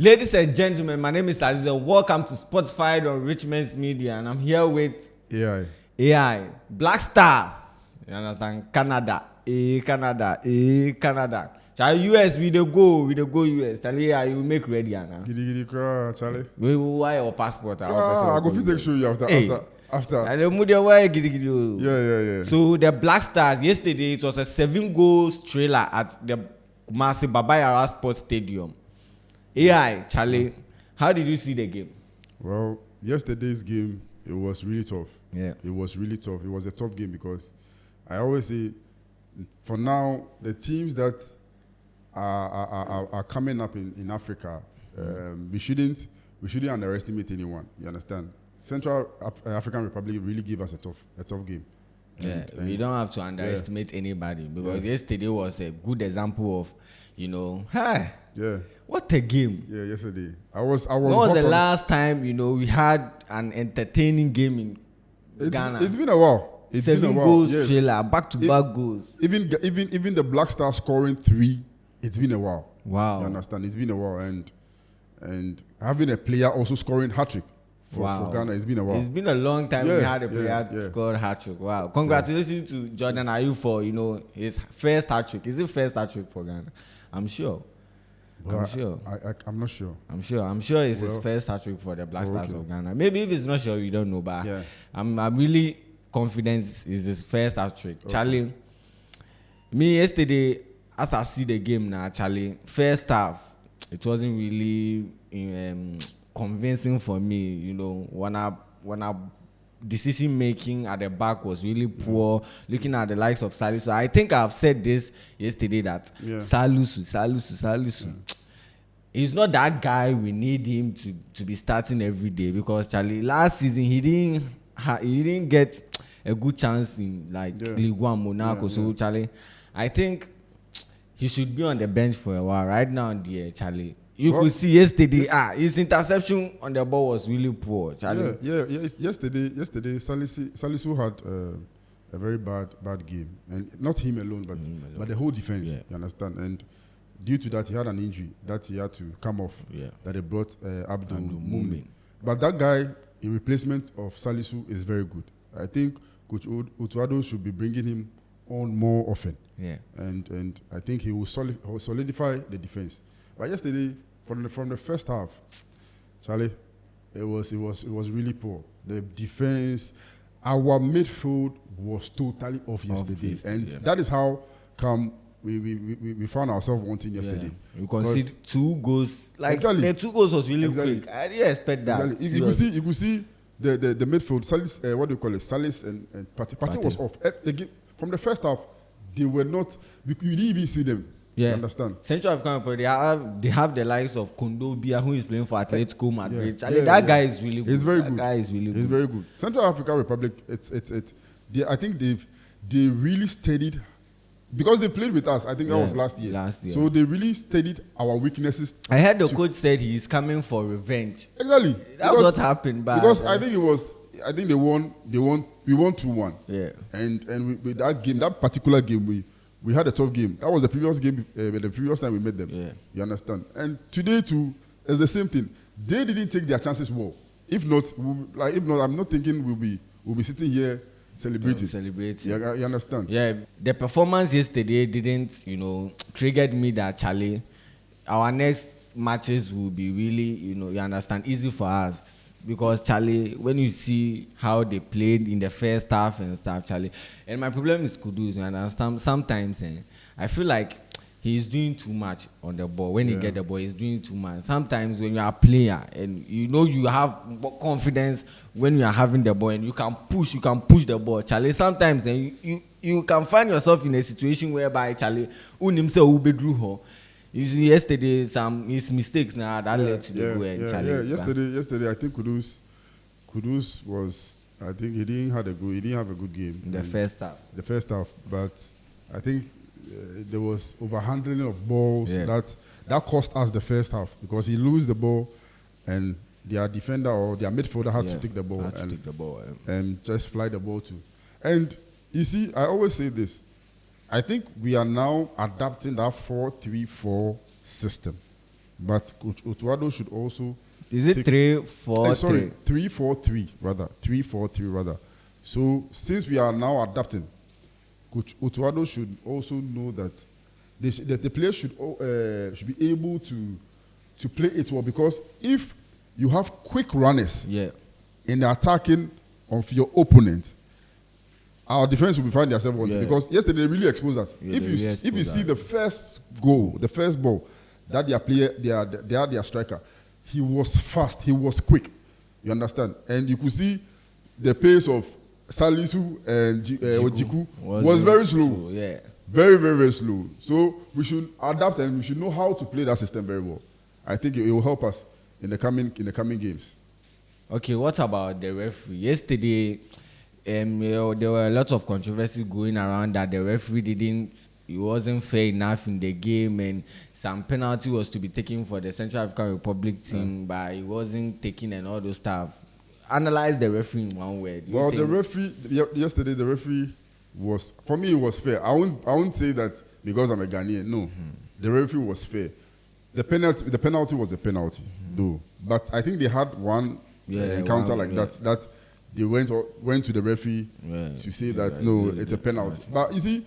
Ladies and gentlemen, my name is Aziz and welcome to Spotify on Richmond's Media, and I'm here with AI, Black Stars. You understand? Canada. Charlie, US, we dey go US. Charlie, you make ready now. Giddy cry, Charlie. Why your passport? I go fit show you after. Yeah. So the Black Stars, yesterday it was a 7-goal thriller at the Kumasi Babayara Sports Stadium. AI, Charlie, how did you see the game? Well, yesterday's game, it was really tough. Yeah. It was really tough. It was a tough game because I always say, for now, the teams that are coming up in Africa, we shouldn't underestimate anyone. You understand? Central African Republic really gave us a tough game. Yeah, we don't have to underestimate anybody because yesterday was a good example of, what a game. Yeah, yesterday. I was. When was the last time we had an entertaining game in Ghana? It's been a while. 7 goals, thriller, back-to-back goals. Even the Black Stars scoring 3. It's been a while. Wow. You understand? It's been a while, and having a player also scoring hat-trick for Ghana, it's been a while. It's been a long time we had a player score hat-trick. Wow. Congratulations to Jordan Ayew for, his first hat-trick. Is it first hat-trick for Ghana? I'm sure. I'm not sure. I'm sure it's his first hat-trick for the Black Stars of Ghana. Maybe if it's not sure, we don't know, but I'm really confident it's his first hat-trick. Okay. Charlie, me yesterday, as I see the game now, Charlie, first half, it wasn't really convincing for me. When I decision making at the back was really poor. Looking at the likes of Salisu, I think I've said this yesterday that Salisu. He's not that guy we need him to be starting every day because Charlie, last season he didn't get a good chance in Ligue 1 Monaco. So Charlie, I think he should be on the bench for a while. Right now, Charlie, you could see yesterday, his interception on the ball was really poor, Charlie. Yeah. Yesterday, Salisu had a very bad game, and not him alone, but the whole defense. You understand? And due to that, he had an injury that he had to come off. Yeah. That they brought Abdul Mumin. But that guy, in replacement of Salisu, is very good. I think Coach Utuado should be bringing him on more often. Yeah. And I think he will solidify the defense. But yesterday, from the first half, Charlie, it was really poor. The defense, our midfield was totally off yesterday, and that is how come we found ourselves wanting yesterday. We conceded 2 goals. The 2 goals was really quick. I didn't expect that. Exactly. You could see the midfield. Salis, what do you call it? Salis and Partey was off. From the first half, they were not. You didn't even see them. Yeah. You understand? Central African Republic, they have the likes of Kondobia, who is playing for Atletico Madrid. That guy is really good. He's very good. He's very good. Central African Republic, I think they really studied because they played with us. I think that was last year. So they really studied our weaknesses. I heard the coach said he's coming for revenge. Exactly. That's what happened. Because I think they won. We won 2-1. Yeah. And with that game, that particular game, we had a tough game. That was the previous game, the previous time we met them. Yeah. You understand? And today too, it's the same thing. They didn't take their chances well. If not, I'm not thinking we'll be sitting here celebrating. You understand? Yeah. The performance yesterday didn't, triggered me that Charlie, our next matches will be really, you understand, easy for us. Because Charlie, when you see how they played in the first half and stuff, Charlie, and my problem is Kudus, you understand? Sometimes I feel like he's doing too much on the ball. When he get the ball, he's doing too much. Sometimes when you're a player and you have confidence when you are having the ball and you can push the ball, Charlie. Sometimes you can find yourself in a situation whereby Charlie, yesterday, his mistakes now that led to the goal. Charlie. Yesterday, I think Kudus was. I think he didn't have a good game in the first half. But I think there was overhandling of balls that cost us the first half because he lose the ball and their defender or their midfielder had to take the ball and just fly the ball too. And you see, I always say this. I think we are now adapting that 4-3-4 system. But Coach Otuado should also. Is it 3-4-3? Sorry, 3-4-3 rather. 3-4-3 rather. So since we are now adapting, Coach Otuado should also know that the players should be able to play it well, because if you have quick runners in the attacking of your opponent, our defense will be finding themselves wanting, because yesterday they really exposed us. If you see the first goal, the first ball that their striker, he was fast, he was quick. You understand? And you could see the pace of Salisu and Ojiku was very slow. Yeah. Very, very, very slow. So we should adapt and we should know how to play that system very well. I think it will help us in the coming games. Okay, what about the referee? Yesterday, there were a lot of controversy going around that the referee wasn't fair enough in the game, and some penalty was to be taken for the Central African Republic team, but it wasn't taken and all those stuff. Analyze the referee in one word. Well, the referee yesterday, the referee was, for me, it was fair. I won't say that because I'm a Ghanaian. No, the referee was fair. The penalty was a penalty, though. But I think they had one encounter that they went to the referee to say that it's a penalty. But you see,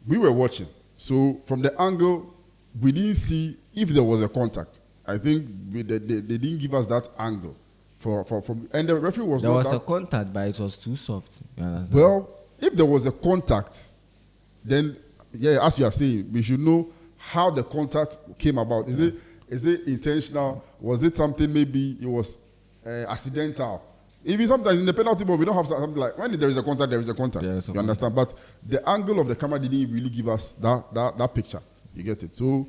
we were watching, so from the angle, we didn't see if there was a contact. I think they didn't give us that angle and the referee was. There was a contact, but it was too soft. Well, if there was a contact, then as you are saying, we should know how the contact came about. Is it intentional? Was it something, maybe it was accidental? Even sometimes in the penalty ball, we don't have something like, when there is a contact, there is a contact. You understand? But the angle of the camera didn't really give us that picture. You get it? So,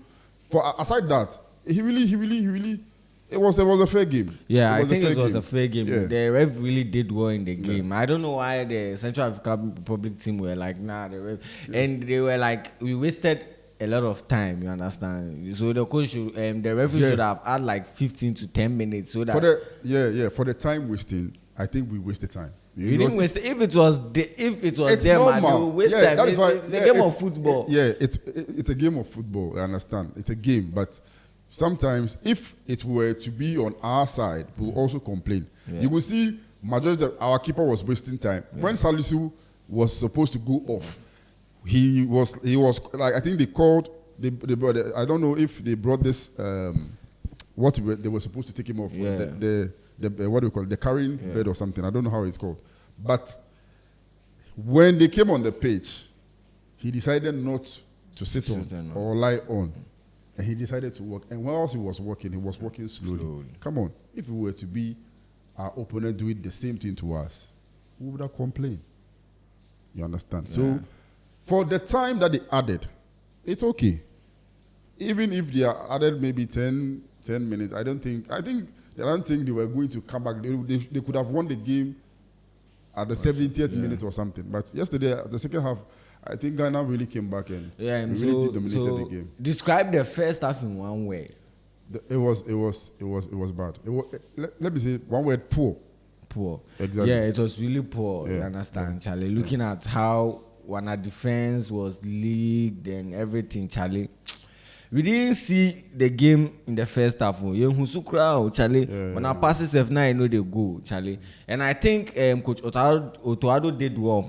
aside that, he really, it was a fair game. Yeah, I think it was a fair game. Yeah. The ref really did well in the game. I don't know why the Central African Republic team were like, nah, the ref. And they were like, we wasted a lot of time, you understand? So the coach the referee should have had like 15 to 10 minutes so that for the time wasting, I think we wasted time. We didn't waste it. If it was them, they will waste time. That is why, it's a game of football. It's a game of football. I understand. It's a game, but sometimes if it were to be on our side, we'll also complain. You will see majority of our keeper was wasting time. When Salisu was supposed to go off, he was like, I think they called. They I don't know if they brought this they were supposed to take him off. The what do we call it? The carrying bed or something. I don't know how it's called. But when they came on the pitch, he decided not to sit on or lie on. And he decided to walk. And whilst he was walking slowly. Come on. If it were to be our opponent doing the same thing to us, we would have complained. You understand? Yeah. So, for the time that they added, it's okay. Even if they added maybe 10 minutes, I don't think they were going to come back. They could have won the game at the 70th minute or something. But yesterday, the second half, I think Ghana really came back and really dominated the game. Describe the first half in one word. It was bad. Let me say one word: poor. Poor. Exactly. Yeah, it was really poor. You understand, Charlie? Looking at how our defense was leagued and everything, Charlie. We didn't see the game in the first half. Charlie. When our passes F9, I know they go, Charlie. And I think Coach Otuado did well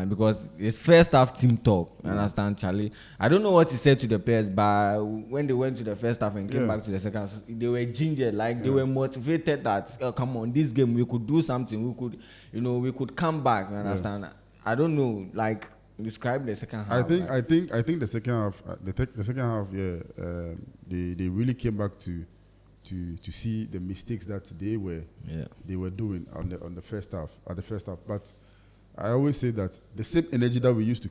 because his first half team talk. You understand, Charlie? I don't know what he said to the players, but when they went to the first half and came back to the second half, they were ginger, like they were motivated that come on, this game we could do something. We could come back. You understand? I don't know, like. Describe the second half. I think the second half. The second half, they really came back to see the mistakes that they were doing on the first half. At the first half, but I always say that the same energy that we used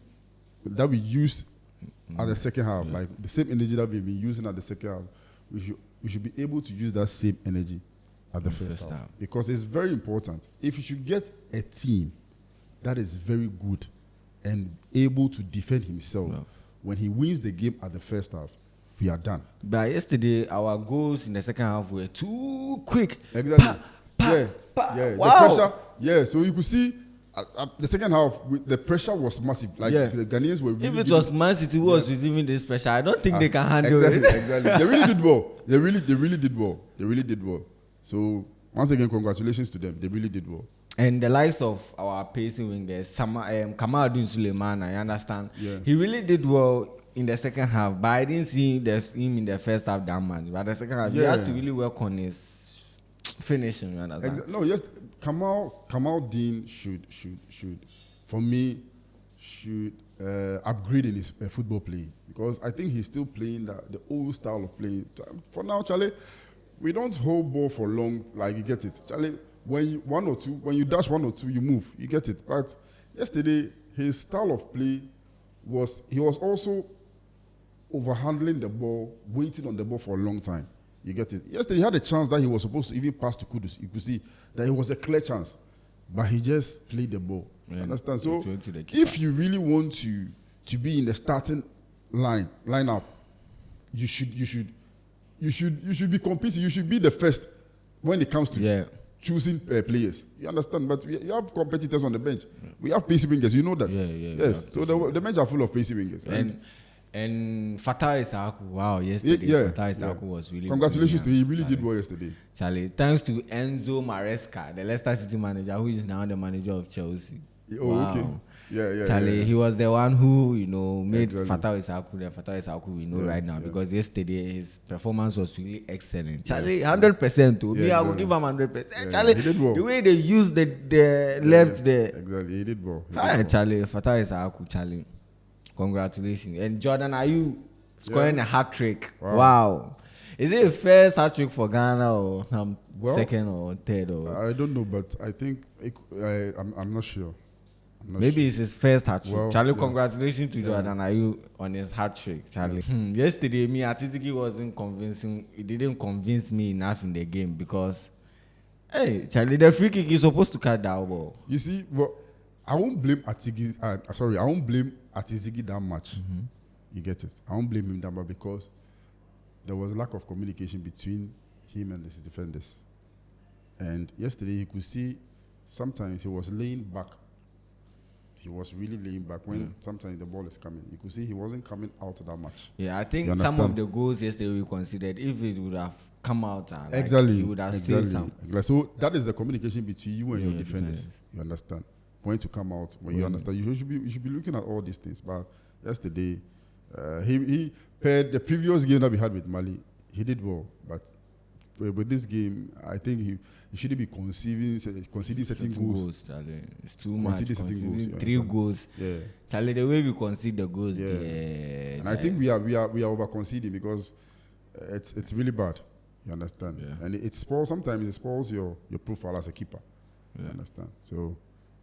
at the second half, like the same energy that we've been using at the second half, we should be able to use that same energy at the first half, because it's very important. If you should get a team that is very good and able to defend himself, when he wins the game at the first half, we are done. But yesterday, our goals in the second half were too quick. Exactly. Wow. The pressure. Yeah. So you could see the second half, the pressure was massive. Like the Ghanaians were really. If it was Man City who was receiving this pressure, I don't think they can handle it. Exactly. They really did well. They really did well. So once again, congratulations to them. They really did well. And the likes of our pacing wingers, Kamal Suleiman, I understand. Yeah. He really did well in the second half, but I didn't see him in the first half that much. But the second half, he has to really work on his finishing. You understand? No, yes, Kamal Dean should, for me, upgrade in his football play, because I think he's still playing the old style of playing. For now, Charlie, we don't hold ball for long. Like, you get it, Charlie. When you dash one or two, you move. You get it. But yesterday, his style of play he was also overhandling the ball, waiting on the ball for a long time. You get it. Yesterday, he had a chance that he was supposed to even pass to Kudus. You could see that it was a clear chance, but he just played the ball. You understand? So, if you really want to be in the starting lineup, you should be competing. You should be the first when it comes to choosing players. You understand? But you have competitors on the bench. We have pacey wingers. You know that. Yes. So the bench are full of pacey wingers. And Fatai Isaku, wow, yesterday Fatai Isaku was really. Congratulations to him. He really did well yesterday. Charlie, thanks to Enzo Maresca, the Leicester City manager, who is now the manager of Chelsea. Oh, wow. Okay. Yeah. Charlie, he was the one who, made Fatai Isaku the Fatai Isaku we know right now, because yesterday his performance was really excellent. Charlie, 100% too. Me, I would give him 100%. Charlie, he did well. The way they used the left there. Exactly, he did well. Charlie, Fatai Isaku, Charlie. Congratulations. And Jordan, Ayew scoring a hat trick. Wow. Is it a first hat trick for Ghana or second or third? Or? I don't know, but I think I'm not sure. Maybe it's his first hat trick. Well, Charlie, congratulations to Jordan Ayew on his hat trick, Charlie. Yesterday, Atiziki wasn't convincing. It didn't convince me enough in the game because, Charlie, the free kick is supposed to catch that ball. You see, well, I won't blame Atiziki. I won't blame Atiziki that much. Mm-hmm. You get it? I won't blame him that much because there was lack of communication between him and his defenders. And yesterday, you could see sometimes he was laying back. He was really laying back when sometimes the ball is coming. You could see he wasn't coming out that much. Yeah, I think some of the goals yesterday we considered, if it would have come out, he would have saved some. Exactly. So that is the communication between you and your defenders. You understand? When to come out, when you understand, you should be looking at all these things. But yesterday, he paired the previous game that we had with Mali. He did well, but with this game, I think he shouldn't be conceding certain goals. Charlie. It's too much. Conceding 3 goals. Yeah. Charlie, the way we concede the goals, and I think we are over conceding because it's really bad. You understand? Yeah. And sometimes it spoils your profile as a keeper. Yeah. You understand? So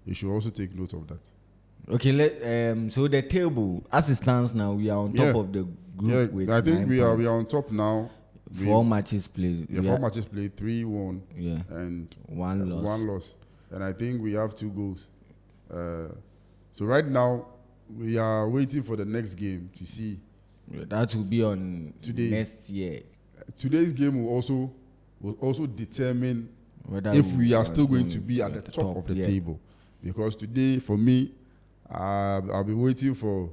you should also take note of that. Okay, so the table, as it stands now, we are on top of the group with I think we are on top now. 4 matches played. 4 matches played, 3 won, and 1 loss. 1 loss. And I think we have 2 goals. So right now, we are waiting for the next game to see. That will be on next year. Today's game will also determine if we are still going to be at the top of the table. Because today, for me, I'll be waiting for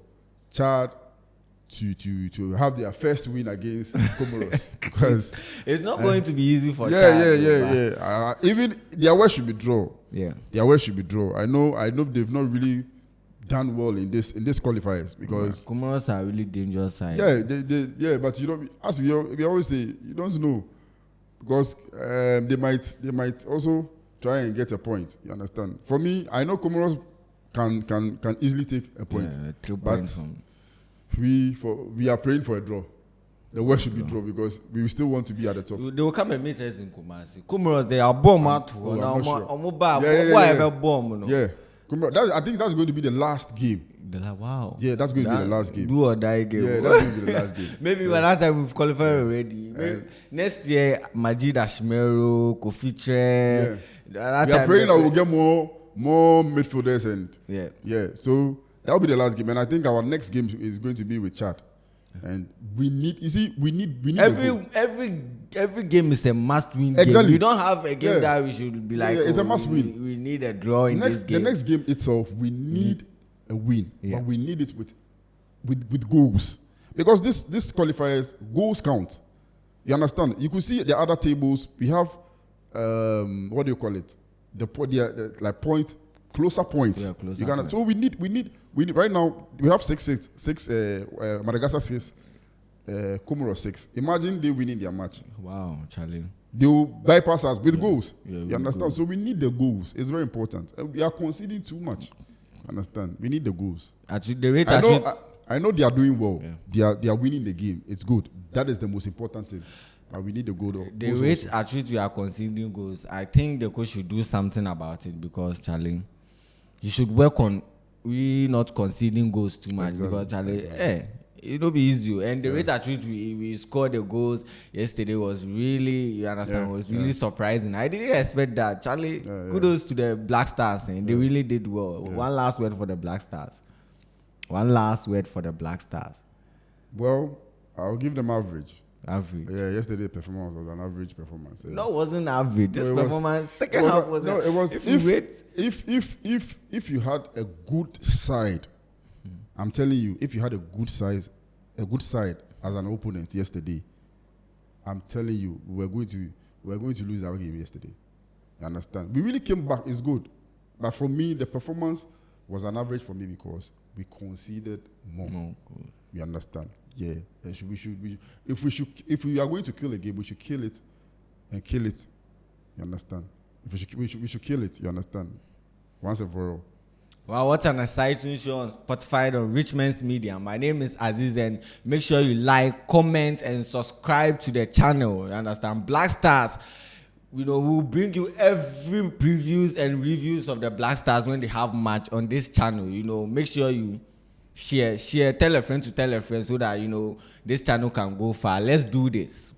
Chad to have their first win against Comoros, because it's not going to be easy for Chad. Even their way should be draw. Yeah, their way should be draw. I know they've not really done well in this qualifiers because Comoros are really dangerous side. But you know, as we always say, you don't know because they might also try and get a point. You understand? For me, I know Comoros can easily take a point. 3 points. We are praying for a draw. The worst should be draw because we still want to be at the top. They will come and meet us in Kumasi. Comoros, they are bomb out. I think that's going to be the last game. Wow. Yeah, that's going to be the last game. Do or die game. Yeah, that's going to be the last game. Maybe by that time we've qualified already. Next year, Majid Ashmero, Kofiche. We are praying that we'll get more midfielders and so that will be the last game. And I think our next game is going to be with Chad. And we need every game is a must-win exactly. game. We don't have a game that we should be like, it's a must-win. We need a draw in this game. The next game itself, we need a win, but we need it with goals, because this qualifiers, goals count. You understand? You could see the other tables. We have what do you call it? The like point. Closer points. Yeah, closer points. So we need right now. We have six. Madagascar 6, Comoros 6. Imagine they winning their match. Wow, Charlie. They will bypass us with goals. Yeah, you understand? Goals. So we need the goals. It's very important. We are conceding too much. Understand? We need the goals. I know they are doing well. Yeah. They are winning the game. It's good. That is the most important thing. But we need the goal. The rate at which we are conceding goals, I think the coach should do something about it, because Charlie, you should work on not conceding goals too much. Exactly. Because Charlie, it'll be easy. And the rate at which we scored the goals yesterday was really, you understand, was really surprising. I didn't expect that. Charlie, kudos to the Black Stars. And they really did well. Yeah. One last word for the Black Stars. Well, I'll give them average. Average. Yeah, yesterday's performance was an average performance. Yeah. No, it wasn't average. This performance, second half was. No, it was. If you had a good side, I'm telling you, if you had a good side as an opponent yesterday, I'm telling you, we're going to lose our game yesterday. You understand? We really came back. It's good, but for me, the performance was an average for me because we conceded more. You understand? Yeah, and if we are going to kill a game, we should kill it and kill it. You understand? We should kill it. You understand? Once and for all. Wow, what an exciting show on Spotify on Richmond's Media. My name is Aziz, and make sure you like, comment, and subscribe to the channel. You understand? Black Stars. We'll bring you every previews and reviews of the Black Stars when they have match on this channel. Make sure you share, tell a friend to tell a friend, so that this channel can go far. Let's do this.